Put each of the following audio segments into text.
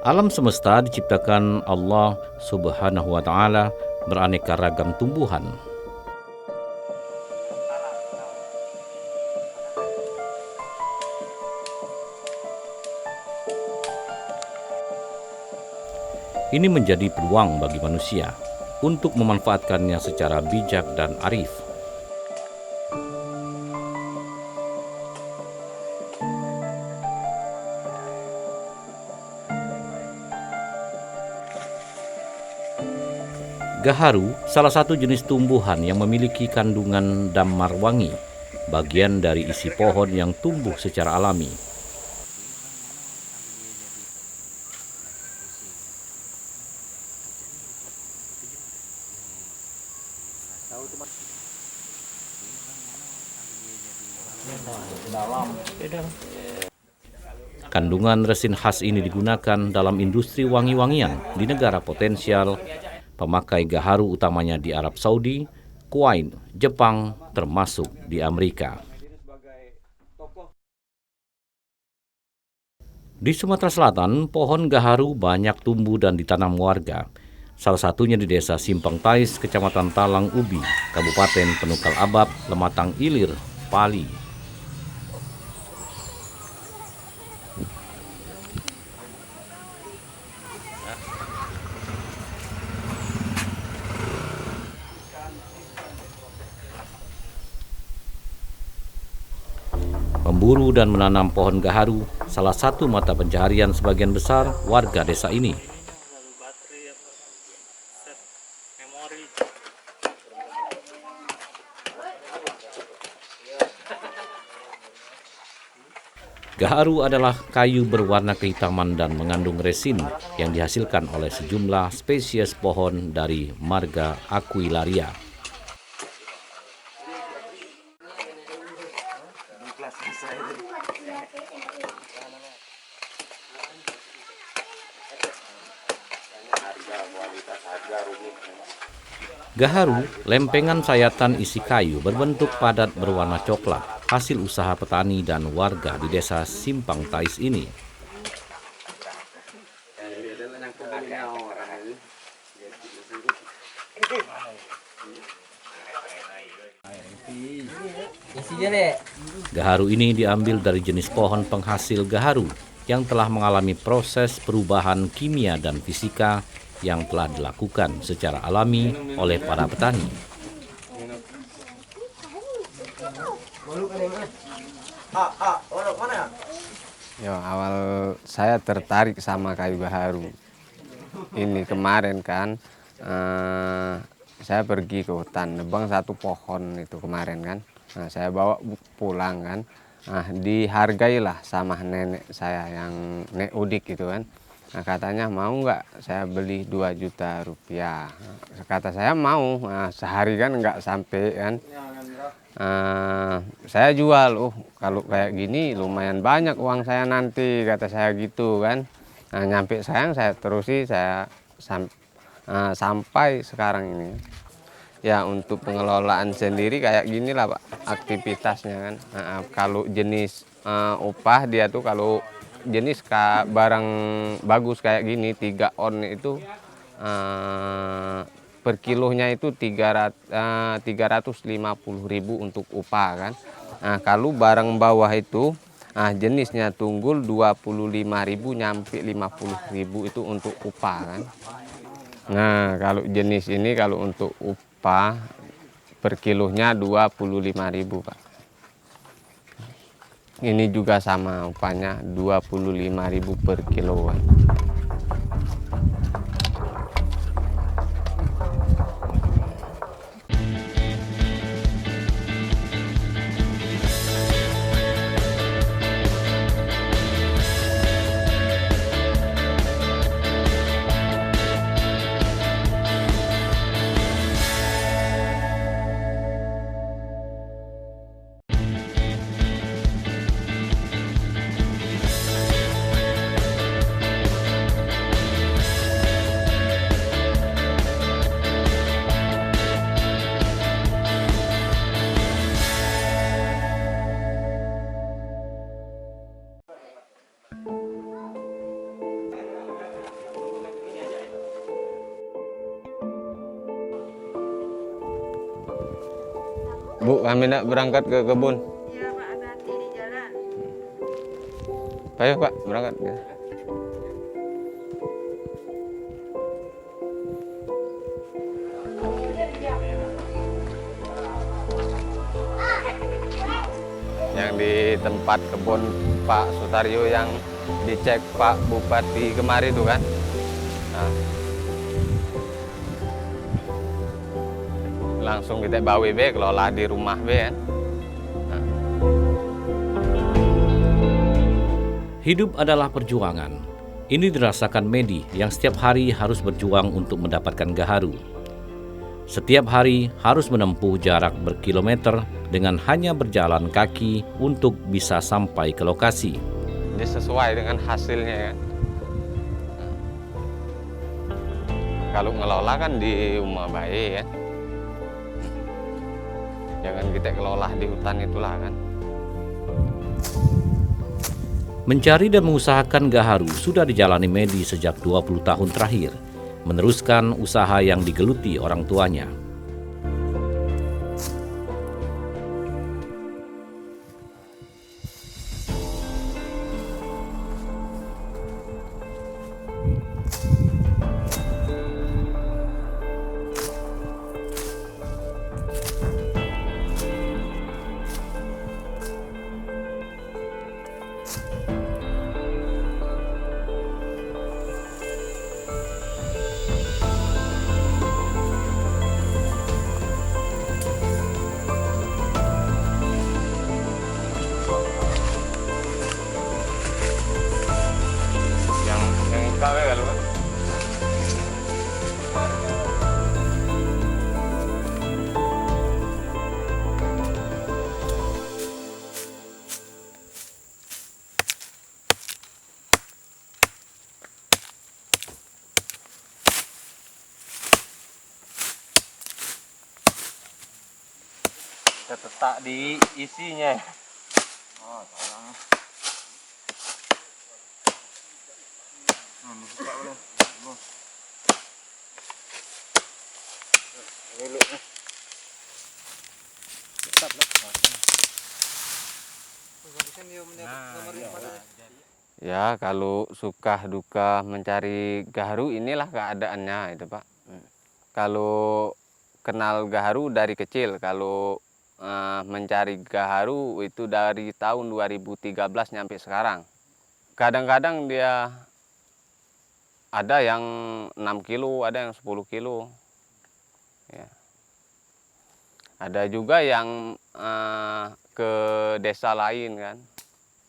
Alam semesta diciptakan Allah Subhanahu wa Ta'ala beraneka ragam tumbuhan. Ini menjadi peluang bagi manusia untuk memanfaatkannya secara bijak dan arif. Gaharu, salah satu jenis tumbuhan yang memiliki kandungan damar wangi, bagian dari isi pohon yang tumbuh secara alami. Kandungan resin khas ini digunakan dalam industri wangi-wangian di negara potensial pemakai gaharu, utamanya di Arab Saudi, Kuwait, Jepang, termasuk di Amerika. Di Sumatera Selatan, pohon gaharu banyak tumbuh dan ditanam warga. Salah satunya di Desa Simpang Tais, Kecamatan Talang Ubi, Kabupaten Penukal Abab, Lematang Ilir, Pali. Memburu dan menanam pohon gaharu salah satu mata pencaharian sebagian besar warga desa ini. Gaharu adalah kayu berwarna kehitaman dan mengandung resin yang dihasilkan oleh sejumlah spesies pohon dari marga Aquilaria. Gaharu, lempengan sayatan isi kayu berbentuk padat berwarna coklat, hasil usaha petani dan warga di Desa Simpang Tais ini. Gaharu ini diambil dari jenis pohon penghasil gaharu yang telah mengalami proses perubahan kimia dan fisika yang telah dilakukan secara alami oleh para petani. Awal saya tertarik sama kayu gaharu ini kemarin kan, saya pergi ke hutan nebang satu pohon itu kemarin kan. Nah, saya bawa pulang kan. Nah, dihargailah sama nenek saya yang Nek Udik gitu kan. Nah, katanya mau nggak saya beli 2 juta rupiah. Kata saya mau. Nah, sehari kan nggak sampai kan. Saya jual. Kalau kayak gini lumayan banyak uang saya nanti, kata saya gitu kan. Nah, nyampe saya terusi saya sampai sekarang ini. Ya, untuk pengelolaan sendiri kayak gini lah Pak aktivitasnya kan. Kalau jenis upah dia tuh kalau jenis barang bagus kayak gini 3 on itu per kilonya itu 350.000 untuk upah kan. Nah, kalau barang bawah itu jenisnya tunggul 25.000 nyampe 50.000 itu untuk upah kan. Nah, kalau jenis ini kalau untuk upah per kilonya 25.000 Pak. Ini juga sama upahnya 25.000 per kilo. Bu, kami nak berangkat ke kebun. Iya Pak, hati-hati di jalan. Ayo Pak, berangkat. Yang di tempat kebun Pak Sutaryo yang dicek Pak Bupati kemarin itu kan. Nah, langsung kita bawa be, kelola di rumah be kan. Hidup adalah perjuangan. Ini dirasakan Medi yang setiap hari harus berjuang untuk mendapatkan gaharu. Setiap hari harus menempuh jarak berkilometer dengan hanya berjalan kaki untuk bisa sampai ke lokasi. Jadi sesuai dengan hasilnya kan. Kalau ngelola kan di rumah baik kan. Jangan kita kelola di hutan itulah kan. Mencari dan mengusahakan gaharu sudah dijalani Medi sejak 20 tahun terakhir, meneruskan usaha yang digeluti orang tuanya. Yang kau ya kalau terletak di isinya. Oh, salah. Ya, kalau suka duka mencari gaharu inilah keadaannya itu Pak. Kalau kenal gaharu dari kecil, kalau mencari gaharu itu dari tahun 2013 sampai sekarang. Kadang-kadang dia ada yang 6 kilo, ada yang 10 kilo. Ya. Ada juga yang ke desa lain kan.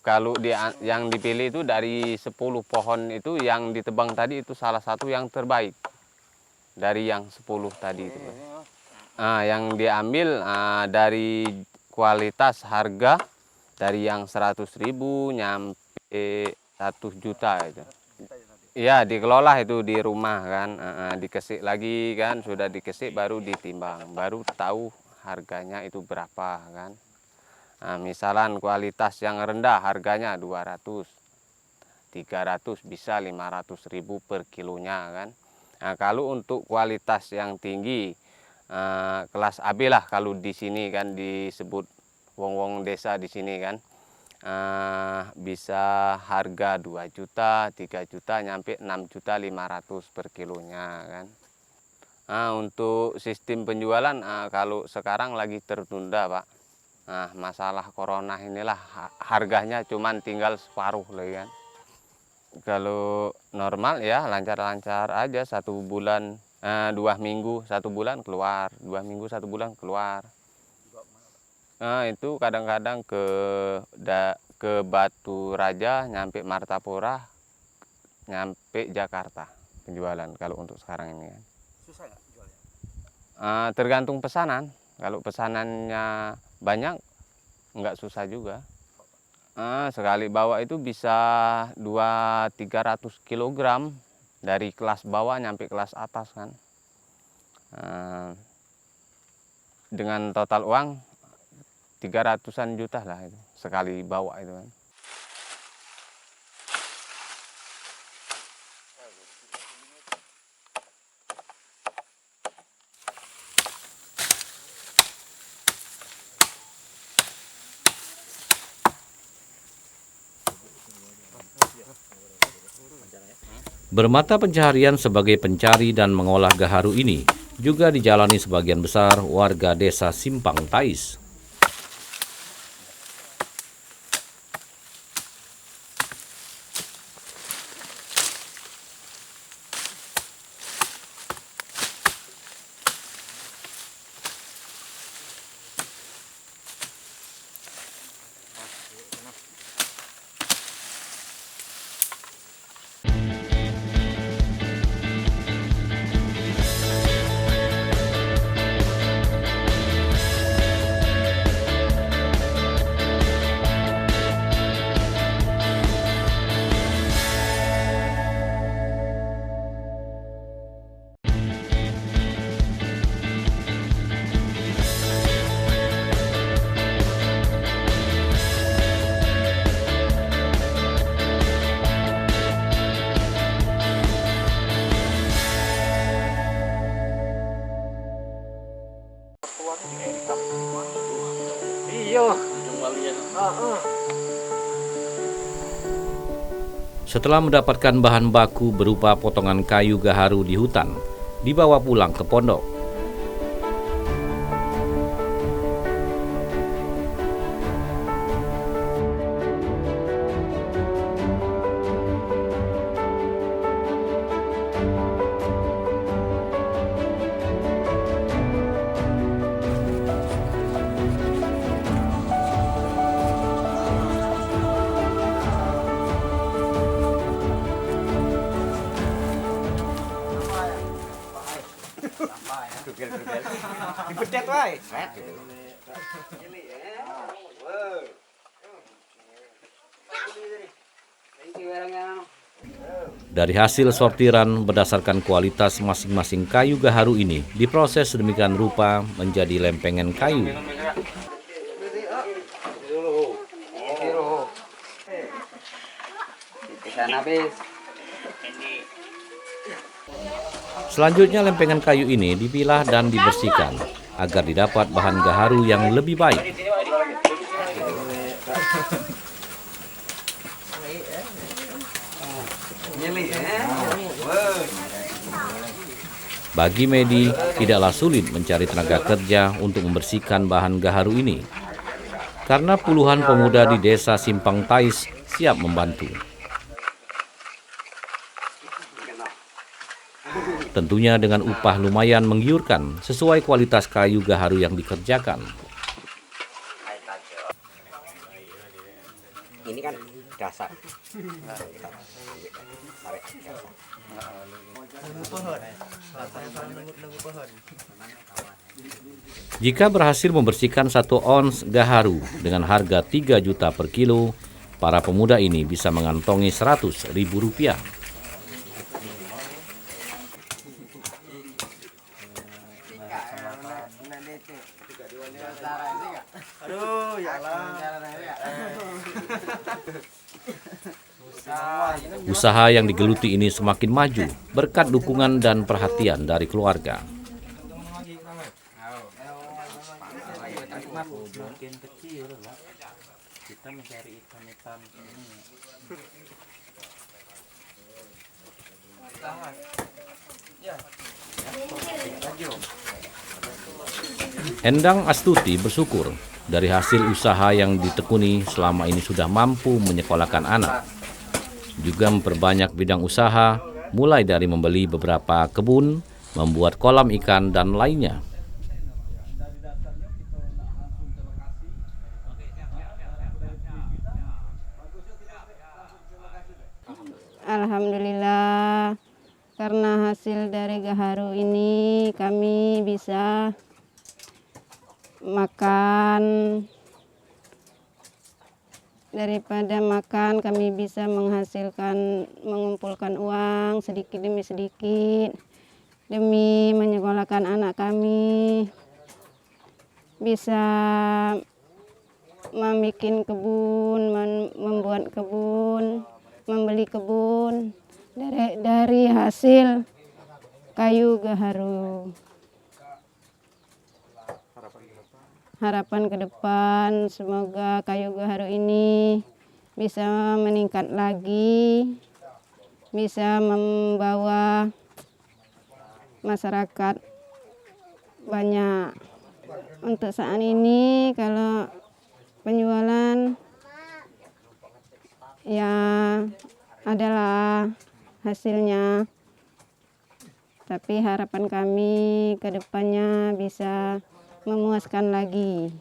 Kalau yang dipilih itu dari 10 pohon itu yang ditebang tadi itu salah satu yang terbaik dari yang 10 tadi itu. Yang diambil dari kualitas harga dari yang 100.000 nyampe 1 juta itu. Iya, dikelola itu di rumah kan, dikesik lagi kan, sudah dikesik baru ditimbang, baru tahu harganya itu berapa kan. Nah, misalan kualitas yang rendah harganya 200, 300 bisa 500.000 per kilonya kan. Nah, kalau untuk kualitas yang tinggi kelas AB lah kalau di sini kan disebut wong-wong desa di sini kan. Bisa harga 2 juta, 3 juta nyampe 6.500.000 per kilonya kan. Untuk sistem penjualan kalau sekarang lagi tertunda Pak. Masalah corona inilah harganya cuman tinggal separuh lagi kan. Kalau normal ya lancar-lancar aja 1 bulan, 2 minggu 1 bulan keluar, 2 minggu 1 bulan keluar. Itu kadang-kadang ke Batu Raja, nyampe Martapura, nyampe Jakarta penjualan kalau untuk sekarang ini kan. Susah nggak jualnya? Tergantung pesanan. Kalau pesanannya banyak, nggak susah juga. Sekali bawa itu bisa 200-300 kg dari kelas bawah nyampe kelas atas kan. Dengan total uang 300-an juta lah itu sekali bawa itu kan. Bermata pencaharian sebagai pencari dan mengolah gaharu ini juga dijalani sebagian besar warga desa Simpang Tais. Setelah mendapatkan bahan baku berupa potongan kayu gaharu di hutan, dibawa pulang ke pondok. Dipedet wae. Dari hasil sortiran berdasarkan kualitas masing-masing kayu gaharu ini diproses sedemikian rupa menjadi lempengan kayu. Selanjutnya lempengan kayu ini dipilah dan dibersihkan agar didapat bahan gaharu yang lebih baik. Bagi Medi, tidaklah sulit mencari tenaga kerja untuk membersihkan bahan gaharu ini, karena puluhan pemuda di desa Simpang Tais siap membantu. Tentunya dengan upah lumayan menggiurkan sesuai kualitas kayu gaharu yang dikerjakan. Ini kan dasar. Jika berhasil membersihkan 1 ons gaharu dengan harga 3 juta per kilo, para pemuda ini bisa mengantongi Rp100.000. Usaha yang digeluti ini semakin maju berkat dukungan dan perhatian dari keluarga. Endang Astuti bersyukur dari hasil usaha yang ditekuni selama ini sudah mampu menyekolahkan anak. Juga memperbanyak bidang usaha, mulai dari membeli beberapa kebun, membuat kolam ikan, dan lainnya. Alhamdulillah, karena hasil dari gaharu ini kami bisa makan. Daripada makan kami bisa mengumpulkan uang sedikit demi sedikit demi menyekolahkan anak kami, bisa membuat kebun, membuat kebun, membeli kebun dari hasil kayu gaharu. Harapan ke depan semoga kayu gaharu ini bisa meningkat lagi bisa membawa masyarakat banyak. Untuk saat ini kalau penjualan ya adalah hasilnya, tapi harapan kami ke depannya bisa memuaskan lagi.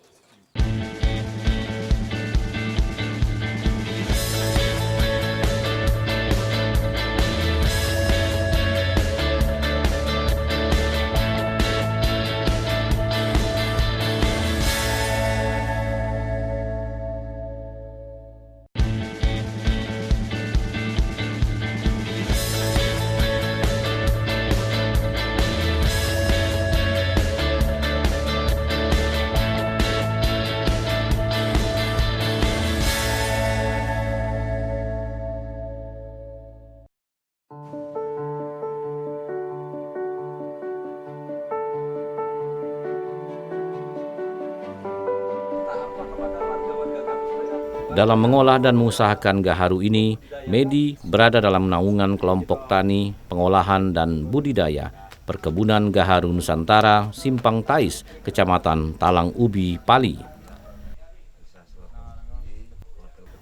Dalam mengolah dan mengusahakan gaharu ini, Medi berada dalam naungan kelompok tani, pengolahan dan budidaya Perkebunan Gaharu Nusantara, Simpang Tais, Kecamatan Talang Ubi, Pali.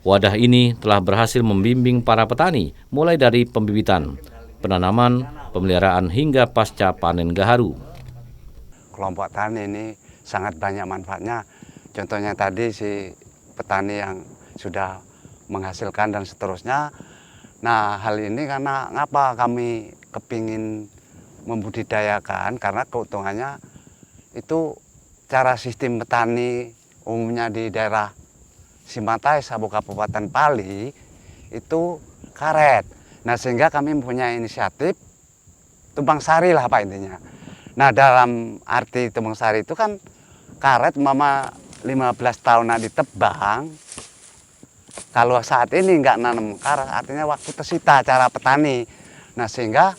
Wadah ini telah berhasil membimbing para petani mulai dari pembibitan, penanaman, pemeliharaan hingga pasca panen gaharu. Kelompok tani ini sangat banyak manfaatnya. Contohnya tadi si petani yang sudah menghasilkan dan seterusnya. Nah, hal ini karena ngapa kami kepingin membudidayakan, karena keuntungannya itu cara sistem petani umumnya di daerah Simpang Tais, Kabupaten Pali itu karet. Nah, sehingga kami mempunyai inisiatif tumpang sari lah Pak intinya. Nah, dalam arti tumpang sari itu kan karet mama 15 tahunan ditebang. Kalau saat ini nggak nanam karet, artinya waktu tersita cara petani. Nah, sehingga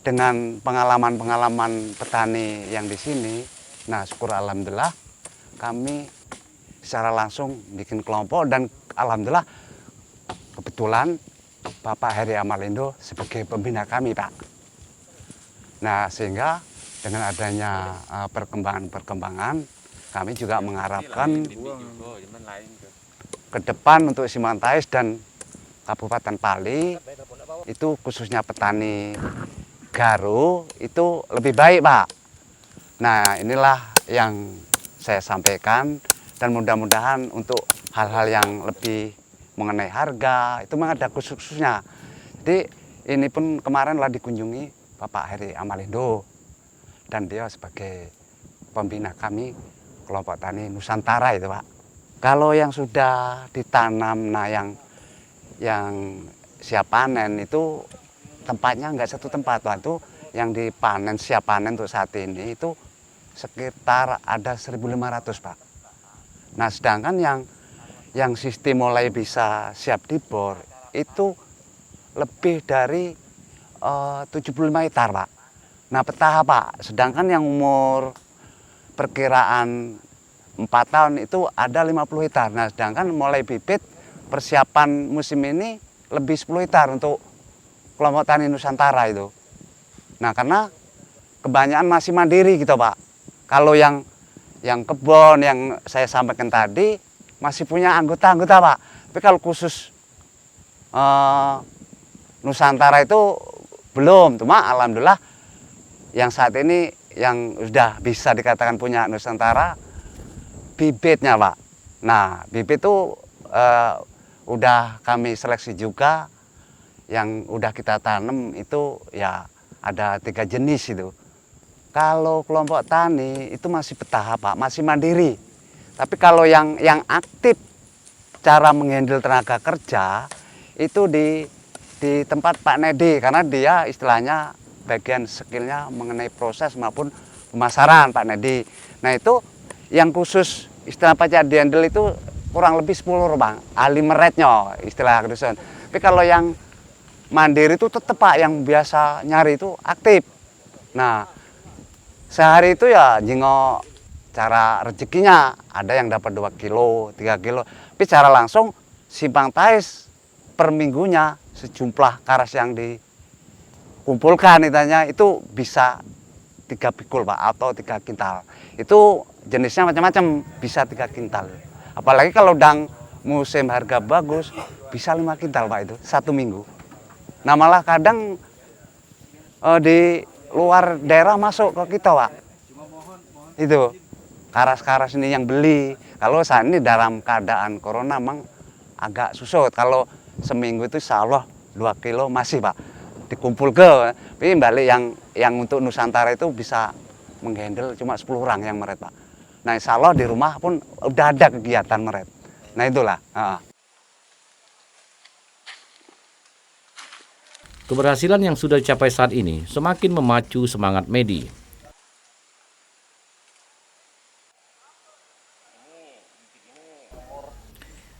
dengan pengalaman-pengalaman petani yang di sini, nah syukur alhamdulillah kami secara langsung bikin kelompok dan alhamdulillah kebetulan Bapak Heri Amalindo sebagai pembina kami, Pak. Nah, sehingga dengan adanya perkembangan-perkembangan, kami juga mengharapkan ke depan untuk Simpang Tais dan Kabupaten Pali itu khususnya petani gaharu itu lebih baik, Pak. Nah, inilah yang saya sampaikan dan mudah-mudahan untuk hal-hal yang lebih mengenai harga itu memang ada khususnya. Jadi ini pun kemarin lah dikunjungi Bapak Heri Amalindo dan dia sebagai pembina kami kelompok tani Nusantara itu, Pak. Kalau yang sudah ditanam, nah yang siap panen itu tempatnya nggak satu tempat, Pak. Itu yang dipanen siap panen untuk saat ini itu sekitar ada 1.500, Pak. Nah, sedangkan yang sistem mulai bisa siap dibor itu lebih dari 75 hektar, Pak. Nah, petah, Pak. Sedangkan yang umur perkiraan 4 tahun itu ada 50 hektar. Nah, sedangkan mulai bibit persiapan musim ini lebih 10 hektar untuk kelompok tani Nusantara itu. Nah, karena kebanyakan masih mandiri gitu, Pak. Kalau yang kebun yang saya sampaikan tadi masih punya anggota-anggota, Pak. Tapi kalau khusus Nusantara itu belum. Cuma alhamdulillah yang saat ini yang sudah bisa dikatakan punya Nusantara bibitnya, Pak. Nah, bibit itu udah kami seleksi juga. Yang udah kita tanam itu ya ada 3 jenis itu. Kalau kelompok tani itu masih bertahap, Pak, masih mandiri. Tapi kalau yang aktif cara menghandle tenaga kerja itu di tempat Pak Nedi, karena dia istilahnya bagian skillnya mengenai proses maupun pemasaran Pak Nedi. Nah, itu yang khusus istilah Pak dihandle itu kurang lebih 10, Bang. Ahli meretnya istilah Kristen. Tapi kalau yang mandiri itu tetap, Pak, yang biasa nyari itu aktif. Nah, sehari itu ya jengok cara rezekinya. Ada yang dapat 2 kilo, 3 kilo. Tapi secara langsung Simpang Tais per minggunya sejumlah karas yang dikumpulkan itu bisa 3 pikul Pak, atau 3 kintal. Itu jenisnya macam-macam, bisa 3 kintal. Apalagi kalau udang musim harga bagus, bisa 5 kintal Pak itu, 1 minggu. Nah malah kadang di luar daerah masuk ke kita Pak. Itu karas-karas ini yang beli. Kalau saat ini dalam keadaan corona memang agak susut. Kalau seminggu itu insya Allah 2 kilo masih Pak. Dikumpul ke, tapi balik yang untuk Nusantara itu bisa menghandle cuma 10 orang yang meret Pak. Nah insya Allah di rumah pun udah ada kegiatan meret. Nah itulah. Keberhasilan yang sudah dicapai saat ini semakin memacu semangat Medi.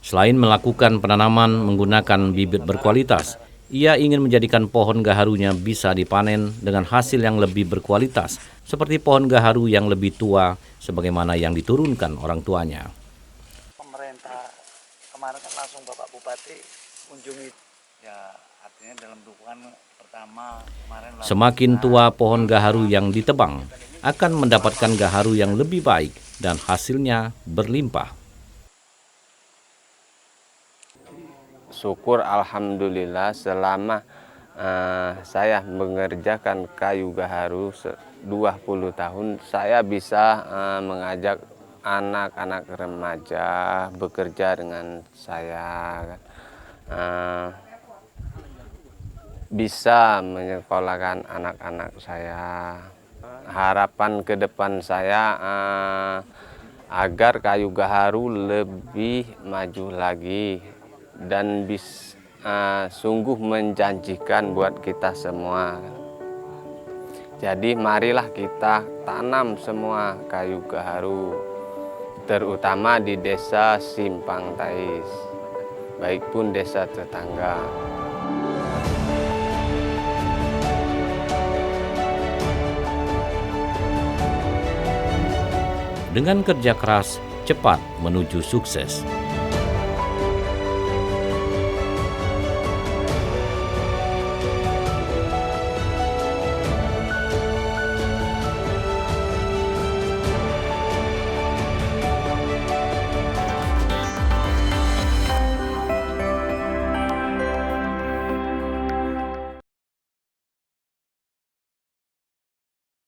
Selain melakukan penanaman menggunakan bibit berkualitas, ia ingin menjadikan pohon gaharunya bisa dipanen dengan hasil yang lebih berkualitas, seperti pohon gaharu yang lebih tua, sebagaimana yang diturunkan orang tuanya. Pemerintah kemarin kan langsung Bapak Bupati kunjungi, ya artinya dalam dukungan pertama kemarin. Semakin tua pohon gaharu yang ditebang, akan mendapatkan gaharu yang lebih baik dan hasilnya berlimpah. Syukur alhamdulillah selama saya mengerjakan kayu gaharu 20 tahun, saya bisa mengajak anak-anak remaja bekerja dengan saya, bisa menyekolahkan anak-anak saya. Harapan ke depan saya agar kayu gaharu lebih maju lagi dan sungguh menjanjikan buat kita semua. Jadi marilah kita tanam semua kayu gaharu, terutama di desa Simpang Tais, baik pun desa tetangga. Dengan kerja keras, cepat menuju sukses.